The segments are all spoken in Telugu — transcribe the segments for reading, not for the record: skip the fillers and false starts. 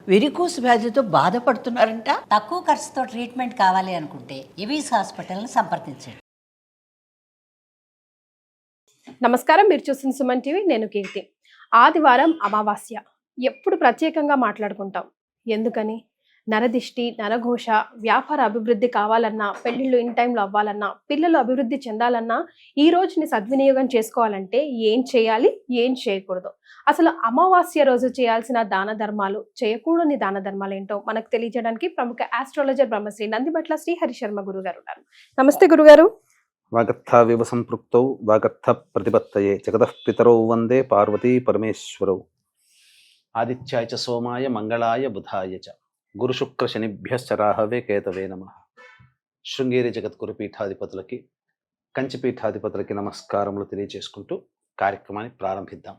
వెరికోస్ వ్యాధితో బాధపడుతున్నారంట. తక్కువ ఖర్చుతో ట్రీట్మెంట్ కావాలి అనుకుంటే ఎవిస్ హాస్పిటల్ని సంప్రదించండి. నమస్కారం, మీరు చూస్తున్న సుమన్ టీవీ. నేను కీర్తి. ఆదివారం అమావాస్య ఎప్పుడు ప్రత్యేకంగా మాట్లాడుకుంటాం. ఎందుకని? నరదిష్టి, నరఘోష, వ్యాపార అభివృద్ధి కావాలన్నా, పెళ్లిళ్ళు ఇన్ టైంలో అవ్వాలన్నా, పిల్లలు అభివృద్ధి చెందాలన్నా, ఈ రోజుని సద్వినియోగం చేసుకోవాలంటే ఏం చేయాలి, ఏం చేయకూడదు, అసలు అమావాస్య రోజు చేయాల్సిన దాన ధర్మాలు, చేయకూడని దాన ధర్మాలు ఏంటో మనకు తెలియజేయడానికి ప్రముఖ ఆస్ట్రాలజర్ బ్రహ్మశ్రీ నందిబట్ల శ్రీహరి శర్మ గురుగారు ఉన్నారు. నమస్తే గురుగారు. వాగర్థావివ సంపృక్తౌ వాగర్థ ప్రతిపత్తయే జగతః పితరౌ వందే పార్వతీ పరమేశ్వరౌ. ఆదిత్యాయ చ సోమాయ మంగళాయ బుధాయ చ గురు శుక్ర శనిభ్యశ్చ రాహవే కేతవే నమః. శృంగేరి జగద్గురు పీఠాధిపతులకి, కంచి పీఠాధిపతులకి నమస్కారములు తెలియజేసుకుంటూ కార్యక్రమాన్ని ప్రారంభిద్దాం.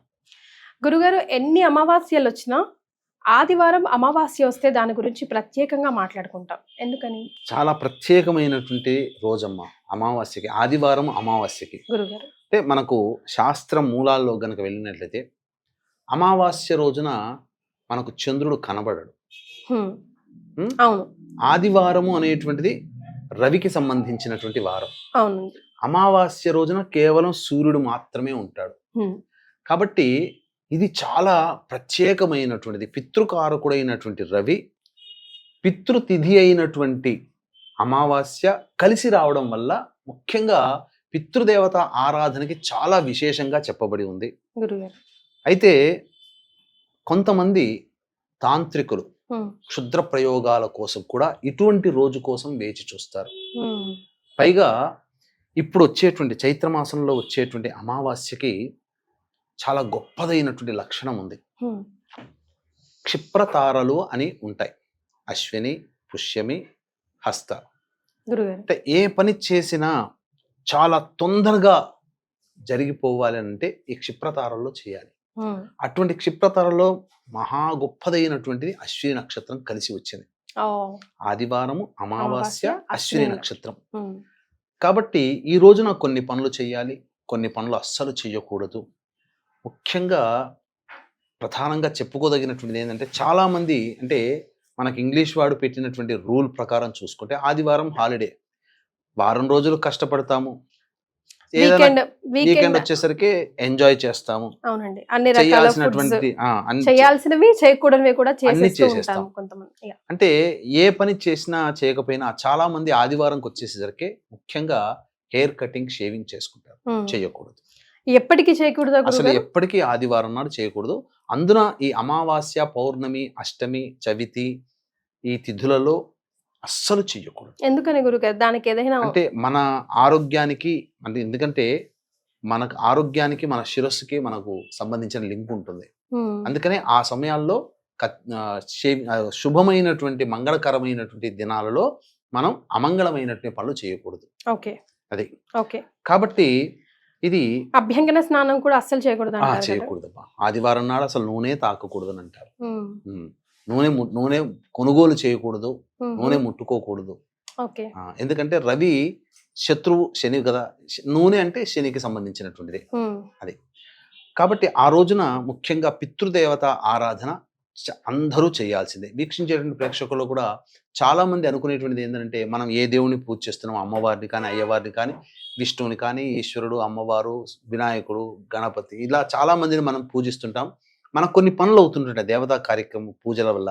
గురుగారు, ఎన్ని అమావాస్యలు వచ్చినా ఆదివారం అమావాస్య వస్తే దాని గురించి ప్రత్యేకంగా మాట్లాడుకుంటాం. ఎందుకని? చాలా ప్రత్యేకమైనటువంటి రోజమ్మ అమావాస్యకి, ఆదివారం అమావాస్యకి. గురుగారు, అంటే మనకు శాస్త్ర మూలాల్లో గనక వెళ్ళినట్లయితే అమావాస్య రోజున మనకు చంద్రుడు కనబడడు. అవును. ఆదివారము అనేటువంటిది రవికి సంబంధించినటువంటి వారం. అవును. అమావాస్య రోజున కేవలం సూర్యుడు మాత్రమే ఉంటాడు. కాబట్టి ఇది చాలా ప్రత్యేకమైనటువంటిది. పితృకారకుడైనటువంటి రవి, పితృతిథి అయినటువంటి అమావాస్య కలిసి రావడం వల్ల ముఖ్యంగా పితృదేవత ఆరాధనకి చాలా విశేషంగా చెప్పబడి ఉంది. గురుగారు, అయితే కొంతమంది తాంత్రికులు క్షుద్ర ప్రయోగాల కోసం కూడా ఇటువంటి రోజు కోసం వేచి చూస్తారు. పైగా ఇప్పుడు వచ్చేటువంటి చైత్రమాసంలో వచ్చేటువంటి అమావాస్యకి చాలా గొప్పదైనటువంటి లక్షణం ఉంది. క్షిప్రతారలు అని ఉంటాయి. అశ్విని, పుష్యమి, హస్త. అంటే ఏ పని చేసినా చాలా తొందరగా జరిగిపోవాలి అంటే ఈ క్షిప్రతారల్లో చేయాలి. అటువంటి క్షిప్రతారలో మహా గొప్పదైనటువంటిది అశ్విని నక్షత్రం కలిసి వచ్చింది. ఆదివారము అమావాస్య అశ్విని నక్షత్రం. కాబట్టి ఈ రోజున కొన్ని పనులు చేయాలి, కొన్ని పనులు అస్సలు చేయకూడదు. ముఖ్యంగా ప్రధానంగా చెప్పుకోదగినటువంటిది ఏంటంటే, చాలామంది అంటే మనకి ఇంగ్లీష్ వాడు పెట్టినటువంటి రూల్ ప్రకారం చూసుకుంటే ఆదివారం హాలిడే, వారం రోజులు కష్టపడతాము, వీకెండ్ వచ్చేసరికి ఎంజాయ్ చేస్తాము. అవునండి. చేయాల్సినవి చేయకూడనివి కూడా చేసేస్తాం. అంటే ఏ పని చేసినా చేయకపోయినా చాలా మంది ఆదివారంకి వచ్చేసరికి ముఖ్యంగా హెయిర్ కటింగ్, షేవింగ్ చేసుకుంటారు. చేయకూడదు, ఎప్పటికీ చేయకూడదు. అసలు ఎప్పటికీ ఆదివారం నాడు చేయకూడదు. అందున ఈ అమావాస్య, పౌర్ణమి, అష్టమి, చవితి ఈ తిథులలో అస్సలు చేయకూడదు. ఎందుకని గురుగారు? దానికి ఏదైనా అంటే మన ఆరోగ్యానికి, అంటే ఎందుకంటే మనకు ఆరోగ్యానికి, మన శిరస్సుకి మనకు సంబంధించిన లింక్ ఉంటుంది. అందుకనే ఆ సమయాల్లో శుభమైనటువంటి మంగళకరమైనటువంటి దినాలలో మనం అమంగళమైనటువంటి పనులు చేయకూడదు. ఓకే, అది ఓకే. కాబట్టి ఇది అభ్యంగన స్నానం కూడా అస్సలు చేయకూడదు. చేయకూడదమ్మా. ఆదివారం నాడు అసలు నూనె తాకకూడదు అని అంటారు. నూనె కొనుగోలు చేయకూడదు, నూనె ముట్టుకోకూడదు. ఎందుకంటే రవి శత్రువు, శని కదా. నూనె అంటే శనికి సంబంధించినటువంటిది అది. కాబట్టి ఆ రోజున ముఖ్యంగా పితృదేవత ఆరాధన అందరూ చేయాల్సిందే. వీక్షించేటువంటి ప్రేక్షకులు కూడా చాలా మంది అనుకునేటువంటిది ఏంటంటే, మనం ఏ దేవుని పూజ చేస్తున్నాం, అమ్మవారిని కానీ, అయ్యవారిని కానీ, విష్ణువుని కానీ, ఈశ్వరుడు, అమ్మవారు, వినాయకుడు, గణపతి, ఇలా చాలా మందిని మనం పూజిస్తుంటాం. మనకు కొన్ని పనులు అవుతుంటాయి దేవతా కార్యక్రమం పూజల వల్ల.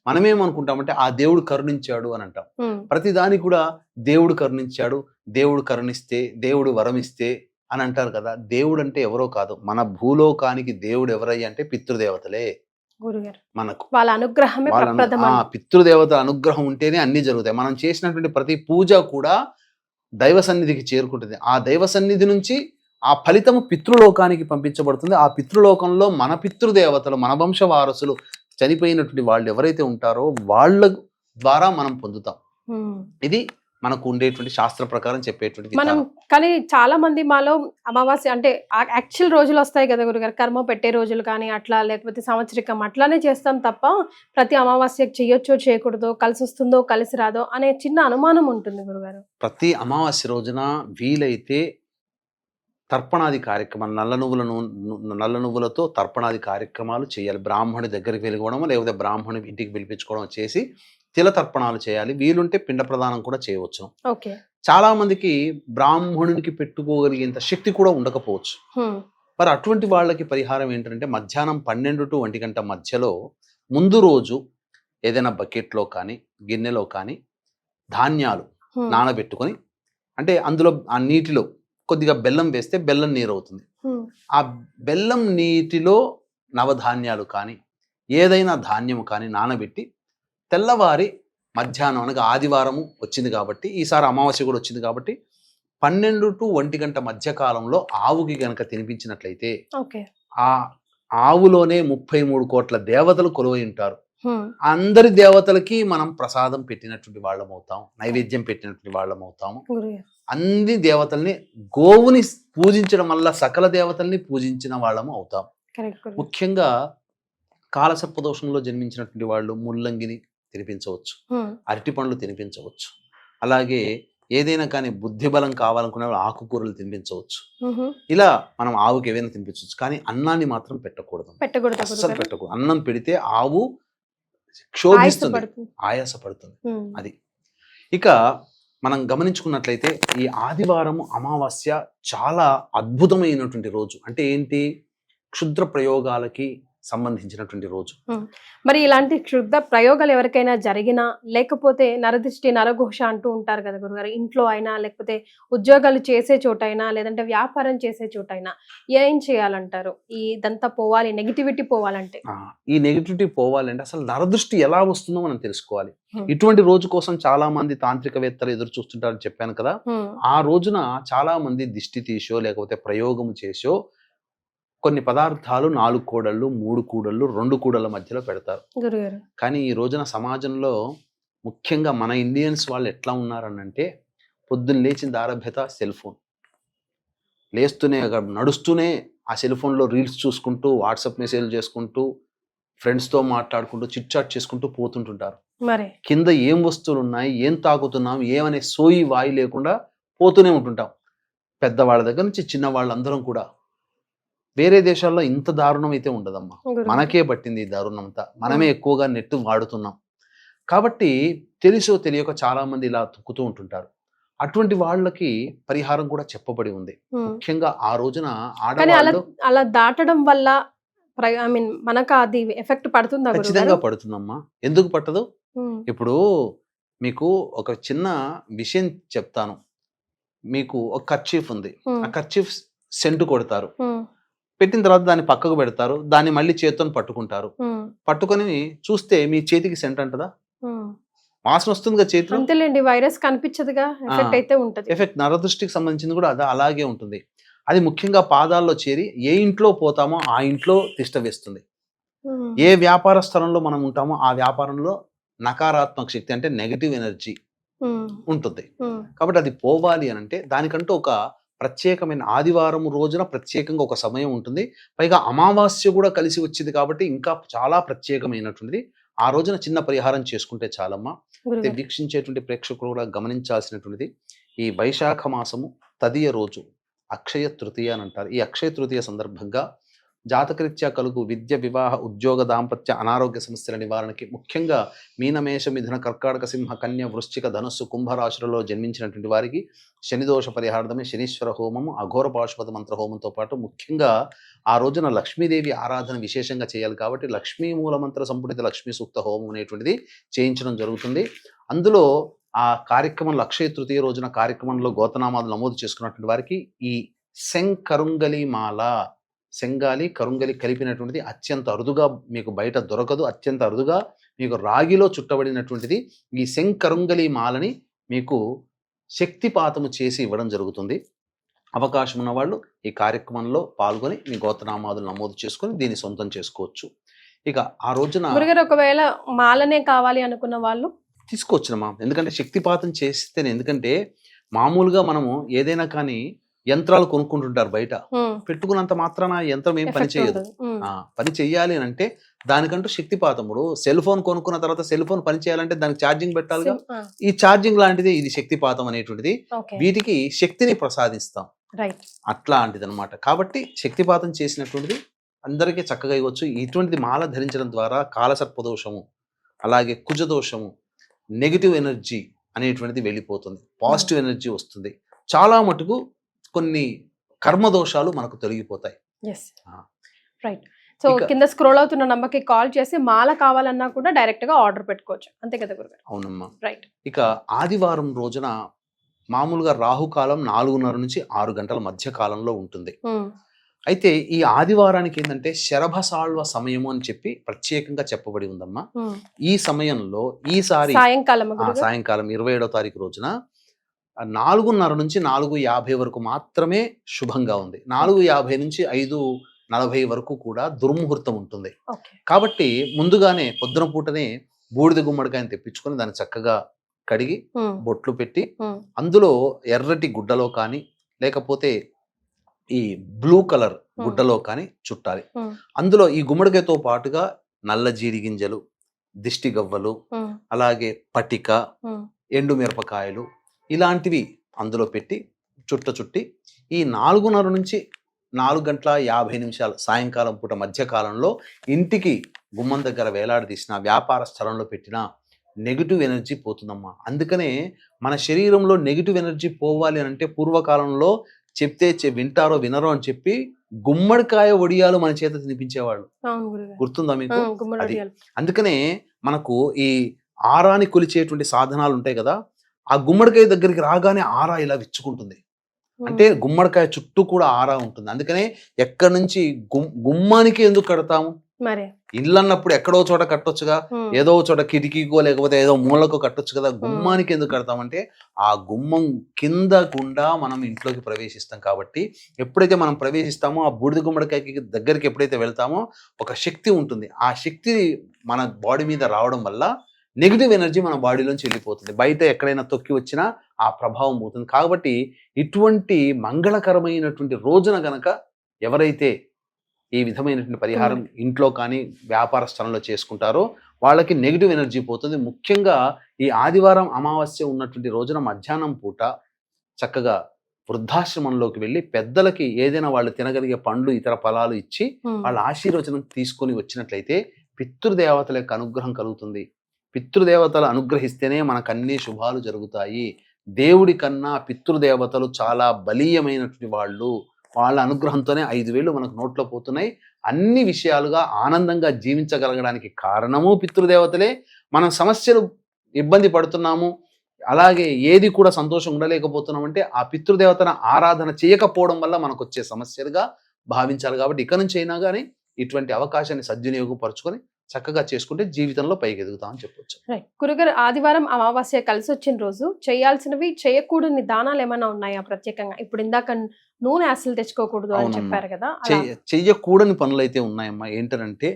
మనమేమనుకుంటామంటే ఆ దేవుడు కరుణించాడు అని అంటాం. ప్రతిదానికి కూడా దేవుడు కరుణించాడు, దేవుడు కరుణిస్తే, దేవుడు వరమిస్తే అని అంటారు కదా. దేవుడు అంటే ఎవరో కాదు, మన భూలోకానికి దేవుడు ఎవరయ్యా అంటే పితృదేవతలే. మనకు వాళ్ళ అనుగ్రహమే, పితృదేవత అనుగ్రహం ఉంటేనే అన్ని జరుగుతాయి. మనం చేసినటువంటి ప్రతి పూజ కూడా దైవ సన్నిధికి చేరుకుంటుంది. ఆ దైవ సన్నిధి నుంచి ఆ ఫలితము పితృలోకానికి పంపించబడుతుంది. ఆ పితృలోకంలో మన పితృదేవతలు, మన వంశ వారసులు, చనిపోయినటువంటి వాళ్ళు ఎవరైతే ఉంటారో వాళ్ళ ద్వారా మనం పొందుతాం. ఇది మనకు ఉండేటువంటి శాస్త్ర ప్రకారం చెప్పేటువంటి మనం. కానీ చాలా మంది మాలో అమావాస్య అంటే యాక్చువల్ రోజులు వస్తాయి కదా గురుగారు, కర్మ పెట్టే రోజులు కానీ అట్లా, లేకపోతే సంవత్సరికం అట్లానే చేస్తాం తప్ప ప్రతి అమావాస్యకు చేయొచ్చో చేయకూడదో, కలిసి వస్తుందో కలిసి రాదో అనే చిన్న అనుమానం ఉంటుంది గురుగారు. ప్రతి అమావాస్య రోజున వీలైతే తర్పణాది కార్యక్రమాలు నల్ల నువ్వులతో తర్పణాది కార్యక్రమాలు చేయాలి. బ్రాహ్మణి దగ్గరికి వెళ్ళిపోవడం లేకపోతే బ్రాహ్మణి ఇంటికి పిలిపించుకోవడం చేసి తిల తర్పణాలు చేయాలి. వీలుంటే పిండ ప్రదానం కూడా చేయవచ్చు. ఓకే. చాలా మందికి బ్రాహ్మణునికి పెట్టుకోగలిగేంత శక్తి కూడా ఉండకపోవచ్చు. మరి అటువంటి వాళ్ళకి పరిహారం ఏంటంటే మధ్యాహ్నం 12 to 1 గంట మధ్యలో ముందు రోజు ఏదైనా బకెట్లో కానీ గిన్నెలో కానీ ధాన్యాలు నానబెట్టుకొని, అంటే అందులో ఆ నీటిలో కొద్దిగా బెల్లం వేస్తే బెల్లం నీరు అవుతుంది. ఆ బెల్లం నీటిలో నవధాన్యాలు కానీ ఏదైనా ధాన్యము కానీ నానబెట్టి తెల్లవారి మధ్యాహ్నం అనగా ఆదివారము వచ్చింది కాబట్టి, ఈసారి అమావాస్య కూడా వచ్చింది కాబట్టి 12 to 1 గంట మధ్య కాలంలో ఆవుకి గనక తినిపించినట్లయితే ఆ ఆవులోనే 33 కోట్ల దేవతలు కొలువై ఉంటారు. అందరి దేవతలకి మనం ప్రసాదం పెట్టినటువంటి వాళ్ళం అవుతాం, నైవేద్యం పెట్టినటువంటి వాళ్ళం అవుతాము. అన్ని దేవతల్ని, గోవుని పూజించడం వల్ల సకల దేవతల్ని పూజించిన వాళ్ళము అవుతాం. ముఖ్యంగా కాలసర్పదోషంలో జన్మించినటువంటి వాళ్ళు ముల్లంగిని తినిపించవచ్చు, అరటి పండ్లు తినిపించవచ్చు. అలాగే ఏదైనా కానీ బుద్ధి బలం కావాలనుకునే వాళ్ళు ఆకుకూరలు తినిపించవచ్చు. ఇలా మనం ఆవుకి ఏదైనా తినిపించవచ్చు, కానీ అన్నాన్ని మాత్రం పెట్టకూడదు, అస్సలు పెట్టకూడదు. అన్నం పెడితే ఆవు క్షోభిస్తుంది, ఆయాసపడుతుంది. అది ఇక మనం గమనించుకున్నట్లయితే ఈ ఆదివారము అమావాస్య చాలా అద్భుతమైనటువంటి రోజు. అంటే ఏంటి? క్షుద్ర ప్రయోగాలకి సంబంధించినటువంటి రోజు. మరి ఇలాంటి క్షుద్ర ప్రయోగాలు ఎవరికైనా జరిగినా, లేకపోతే నరదృష్టి నరఘోష అంటూ ఉంటారు కదా గురుగారు, ఇంట్లో అయినా లేకపోతే ఉద్యోగాలు చేసే చోటైనా లేదంటే వ్యాపారం చేసే చోటైనా ఏం చేయాలంటారు? ఇదంతా పోవాలి, నెగిటివిటీ పోవాలంటే? ఈ నెగిటివిటీ పోవాలంటే అసలు నరదృష్టి ఎలా వస్తుందో మనం తెలుసుకోవాలి. ఇటువంటి రోజు కోసం చాలా మంది తాంత్రికవేత్తలు ఎదురు చూస్తుంటారని చెప్పాను కదా. ఆ రోజున చాలా మంది దిష్టి తీసో లేకపోతే ప్రయోగం చేసో కొన్ని పదార్థాలు 4 కూడళ్ళు 3 కూడళ్ళు 2 కూడళ్ళ మధ్యలో పెడతారు. కానీ ఈ రోజున సమాజంలో ముఖ్యంగా మన ఇండియన్స్ వాళ్ళు ఎట్లా ఉన్నారనంటే, పొద్దున్న లేచిన దారభ్యత సెల్ ఫోన్, లేస్తూనే నడుస్తూనే ఆ సెల్ ఫోన్లో రీల్స్ చూసుకుంటూ, వాట్సాప్ మెసేజ్లు చేసుకుంటూ, ఫ్రెండ్స్తో మాట్లాడుకుంటూ, చిట్ చాట్ చేసుకుంటూ పోతుంటుంటారు. కింద ఏం వస్తువులు ఉన్నాయి, ఏం తాగుతున్నాం, ఏమనే సోయి వాయి లేకుండా పోతూనే ఉంటుంటాం. పెద్దవాళ్ళ దగ్గర నుంచి చిన్న వాళ్ళందరం కూడా. వేరే దేశాల్లో ఇంత దారుణం అయితే ఉండదమ్మా, మనకే పట్టింది ఈ దారుణం అంతా. మనమే ఎక్కువగా నెట్ వాడుతున్నాం కాబట్టి తెలుసో తెలియక చాలా మంది ఇలా తొక్కుతూ ఉంటుంటారు. అటువంటి వాళ్ళకి పరిహారం కూడా చెప్పబడి ఉంది. ముఖ్యంగా ఆ రోజున ఆడవాళ్ళు అలా దాటడం వల్ల మనకు అది ఎఫెక్ట్ పడుతుందా? ఖచ్చితంగా పడుతుందమ్మా, ఎందుకు పట్టదు? ఇప్పుడు మీకు ఒక చిన్న విషయం చెప్తాను. మీకు ఒక కర్చీఫ్ ఉంది, ఆ కర్చీఫ్ సెంటు కొడతారు, పెట్టిన తర్వాత దాన్ని పక్కకు పెడతారు, దాన్ని మళ్ళీ చేతితో పట్టుకుంటారు. పట్టుకొని చూస్తే మీ చేతికి సెంట్ అంటదా? వాసన వస్తుందిగా చేతిలో. అంతేలేండి, వైరస్ కనిపించదుగా, ఎఫెక్ట్ అయితే ఉంటది. ఎఫెక్ట్ నరదృష్టికి సంబంధించింది కూడా అది అలాగే ఉంటుంది. అది ముఖ్యంగా పాదాల్లో చేరి ఏ ఇంట్లో పోతామో ఆ ఇంట్లో తిష్ట వేస్తుంది. ఏ వ్యాపార స్థలంలో మనం ఉంటామో ఆ వ్యాపారంలో నకారాత్మక శక్తి అంటే నెగటివ్ ఎనర్జీ ఉంటుంది. కాబట్టి అది పోవాలి అని అంటే దానికంటూ ఒక ప్రత్యేకమైన ఆదివారం రోజున ప్రత్యేకంగా ఒక సమయం ఉంటుంది. పైగా అమావాస్య కూడా కలిసి వచ్చింది కాబట్టి ఇంకా చాలా ప్రత్యేకమైనటువంటిది. ఆ రోజున చిన్న పరిహారం చేసుకుంటే చాలమ్మా. వీక్షించేటువంటి ప్రేక్షకులు కూడా గమనించాల్సినటువంటిది, ఈ వైశాఖ మాసము తదియ రోజు అక్షయ తృతీయ అని అంటారు. ఈ అక్షయ తృతీయ సందర్భంగా జాతకరీత్యా కలుగు విద్య, వివాహ, ఉద్యోగ, దాంపత్య, అనారోగ్య సమస్యల నివారణకి ముఖ్యంగా మీనమేష, మిథున, కర్కాటక, సింహ, కన్య, వృశ్చిక, ధనుస్సు, కుంభరాశులలో జన్మించినటువంటి వారికి శనిదోష పరిహార్థమే శనీశ్వర హోమము, అఘోర పాశుపత మంత్ర హోమంతో పాటు ముఖ్యంగా ఆ రోజున లక్ష్మీదేవి ఆరాధన విశేషంగా చేయాలి. కాబట్టి లక్ష్మీ మూల మంత్ర సంపుటిత లక్ష్మీ సూక్త హోమం అనేటువంటిది చేయించడం జరుగుతుంది. అందులో ఆ కార్యక్రమంలో అక్షయ తృతీయ రోజున కార్యక్రమంలో గోతనామాలు నమోదు చేసుకున్నటువంటి వారికి ఈ శంకరుంగలి మాల, శంగాలి కరుంగలి కలిపినటువంటిది అత్యంత అరుదుగా మీకు బయట దొరకదు. అత్యంత అరుదుగా మీకు రాగిలో చుట్టబడినటువంటిది ఈ శంకరుంగలి మాలని మీకు శక్తిపాతము చేసి ఇవ్వడం జరుగుతుంది. అవకాశం ఉన్న వాళ్ళు ఈ కార్యక్రమంలో పాల్గొని మీ గోత్రనామాదులు నమోదు చేసుకొని దీన్ని సొంతం చేసుకోవచ్చు. ఇక ఆ రోజున ఒకవేళ మాలనే కావాలి అనుకున్న వాళ్ళు తీసుకోవచ్చునమ్మా. ఎందుకంటే శక్తిపాతం చేస్తేనే, ఎందుకంటే మామూలుగా మనము ఏదైనా కానీ యంత్రాలు కొనుక్కుంటుంటారు బయట, పెట్టుకున్నంత మాత్రాన యంత్రం ఏం పని చేయదు. పని చెయ్యాలి అని అంటే దానికంటూ శక్తిపాతముడు. సెల్ ఫోన్ కొనుక్కున్న తర్వాత సెల్ ఫోన్ పని చేయాలంటే దానికి ఛార్జింగ్ పెట్టాలిగా. ఈ ఛార్జింగ్ లాంటిది ఇది శక్తిపాతం అనేటువంటిది. వీటికి శక్తిని ప్రసాదిస్తాం. రైట్. అట్లాంటిది అనమాట. కాబట్టి శక్తిపాతం చేసినటువంటిది అందరికీ చక్కగా ఇవ్వచ్చు. ఇటువంటిది మాల ధరించడం ద్వారా కాలసర్పదోషము, అలాగే కుజదోషము, నెగిటివ్ ఎనర్జీ అనేటువంటిది వెళ్ళిపోతుంది, పాజిటివ్ ఎనర్జీ వస్తుంది. చాలా మటుకు కొన్ని కర్మదోషాలు మనకు తొలగిపోతాయి. Yes, right. సో కింద స్క్రోల్ అవుతున్న నంబర్కి కాల్ చేసి మాల కావాలన్నా కూడా డైరెక్ట్ గా ఆర్డర్ పెట్టుకోవచ్చు, అంతే కదా గురుగారు? అవునమ్మా. రైట్. ఇక ఆదివారం రోజున మామూలుగా రాహుకాలం 4:30 నుంచి 6 గంటల మధ్య కాలంలో ఉంటుంది. అయితే ఈ ఆదివారానికి ఏంటంటే శరభసాళ్వ సమయము అని చెప్పి ప్రత్యేకంగా చెప్పబడి ఉందమ్మా. ఈ సమయంలో ఈసారి సాయంకాలం 27వ తారీఖు రోజున 4:30 నుంచి 4:50 వరకు మాత్రమే శుభంగా ఉంది. 4:50 నుంచి 5:40 వరకు కూడా దుర్ముహూర్తం ఉంటుంది. కాబట్టి ముందుగానే పొద్దున పూటనే బూడిద గుమ్మడికాయని తెప్పించుకొని దాన్ని చక్కగా కడిగి బొట్లు పెట్టి అందులో ఎర్రటి గుడ్డలో కానీ లేకపోతే ఈ బ్లూ కలర్ గుడ్డలో కానీ చుట్టాలి. అందులో ఈ గుమ్మడికాయతో పాటుగా నల్ల జీడి గింజలు, దిష్టి గవ్వలు, అలాగే పటిక, ఎండు మిరపకాయలు ఇలాంటివి అందులో పెట్టి చుట్టి ఈ 4:30 నుంచి 4:50 సాయంకాలం పూట మధ్యకాలంలో ఇంటికి గుమ్మం దగ్గర వేలాడదీసిన, వ్యాపార స్థలంలో పెట్టిన నెగిటివ్ ఎనర్జీ పోతుందమ్మా. అందుకనే మన శరీరంలో నెగిటివ్ ఎనర్జీ పోవాలి అని అంటే పూర్వకాలంలో చెప్తే వింటారో వినరో అని చెప్పి గుమ్మడికాయ వడియాలు మన చేత తినిపించేవాళ్ళు. గుర్తుందా మీకు? అది అందుకనే మనకు ఈ ఆరాని కొలిచేటువంటి సాధనాలు ఉంటాయి కదా, ఆ గుమ్మడికాయ దగ్గరికి రాగానే ఆరా ఇలా విచ్చుకుంటుంది. అంటే గుమ్మడికాయ చుట్టూ కూడా ఆరా ఉంటుంది. అందుకనే ఎక్కడి నుంచి గుమ్మానికి ఎందుకు కడతాము? ఇల్లు అన్నప్పుడు ఎక్కడో చోట కట్టొచ్చుగా, ఏదో చోట కిటికీకో లేకపోతే ఏదో మూలకో కట్టొచ్చు కదా. గుమ్మానికి ఎందుకు కడతామంటే ఆ గుమ్మం కింద గుండా మనం ఇంట్లోకి ప్రవేశిస్తాం. కాబట్టి ఎప్పుడైతే మనం ప్రవేశిస్తామో ఆ బూడిద గుమ్మడికాయకి దగ్గరికి ఎప్పుడైతే వెళ్తామో ఒక శక్తి ఉంటుంది. ఆ శక్తి మన బాడీ మీద రావడం వల్ల నెగిటివ్ ఎనర్జీ మన బాడీలోంచి వెళ్ళిపోతుంది. బయట ఎక్కడైనా తొక్కి వచ్చినా ఆ ప్రభావం అవుతుంది. కాబట్టి ఇటువంటి మంగళకరమైనటువంటి రోజున గనక ఎవరైతే ఈ విధమైనటువంటి పరిహారం ఇంట్లో కానీ వ్యాపార స్థలంలో చేసుకుంటారో వాళ్ళకి నెగిటివ్ ఎనర్జీ పోతుంది. ముఖ్యంగా ఈ ఆదివారం అమావాస్య ఉన్నటువంటి రోజున మధ్యాహ్నం పూట చక్కగా వృద్ధాశ్రమంలోకి వెళ్ళి పెద్దలకి ఏదైనా వాళ్ళు తినగలిగే పండ్లు ఇతర ఫలాలు ఇచ్చి వాళ్ళ ఆశీర్వచనం తీసుకొని వచ్చినట్లయితే పితృదేవతల యొక్క అనుగ్రహం కలుగుతుంది. పితృదేవతలు అనుగ్రహిస్తేనే మనకు అన్ని శుభాలు జరుగుతాయి. దేవుడి కన్నా పితృదేవతలు చాలా బలీయమైనటువంటి వాళ్ళు. వాళ్ళ అనుగ్రహంతోనే 5,000 మనకు నోట్లో పోతున్నాయి. అన్ని విషయాలుగా ఆనందంగా జీవించగలగడానికి కారణము పితృదేవతలే. మనం సమస్యలు ఇబ్బంది పడుతున్నాము, అలాగే ఏది కూడా సంతోషం ఉండలేకపోతున్నాం అంటే ఆ పితృదేవతను ఆరాధన చేయకపోవడం వల్ల మనకు వచ్చే సమస్యలుగా భావించాలి. కాబట్టి ఇక నుంచి అయినా కానీ ఇటువంటి అవకాశాన్ని సద్వినియోగపరచుకొని చక్కగా చేసుకుంటే జీవితంలో పైకి ఎదుగుతామని చెప్పొచ్చు. గురుగారు, ఆదివారం అమావాస్య కలిసి వచ్చిన రోజు చేయాల్సినవి చేయకూడని దానాలు ఏమైనా ఉన్నాయా ప్రత్యేకంగా? ఇప్పుడు ఇందాక నూనె అసలు తెచ్చుకోకూడదు అని చెప్పారు కదా. చెయ్యకూడని పనులు అయితే ఉన్నాయమ్మా. ఏంటంటే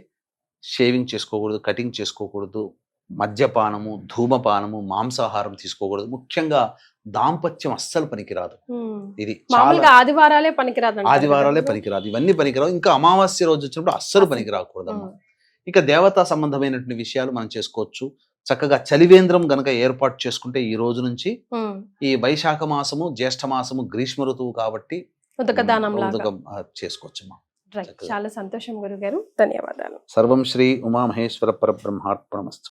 షేవింగ్ చేసుకోకూడదు, కటింగ్ చేసుకోకూడదు, మద్యపానము, ధూమపానము, మాంసాహారం తీసుకోకూడదు. ముఖ్యంగా దాంపత్యం అస్సలు పనికిరాదు. ఇది ఆదివారాలే పనికిరాదు. ఇవన్నీ పనికిరావు. ఇంకా అమావాస్య రోజు వచ్చినప్పుడు అస్సలు పనికిరాకూడదమ్మా. ఇక దేవతా సంబంధమైనటువంటి విషయాలు మనం చేసుకోవచ్చు. చక్కగా చలివేంద్రం గనక ఏర్పాటు చేసుకుంటే ఈ రోజు నుంచి ఈ వైశాఖ మాసము, జ్యేష్ఠ మాసము గ్రీష్మ ఋతువు కాబట్టి చేసుకోవచ్చు. చాలా సంతోషం గురుగారు, ధన్యవాదాలు. సర్వం శ్రీ ఉమామహేశ్వర పరబ్రహ్మార్పణమస్తు.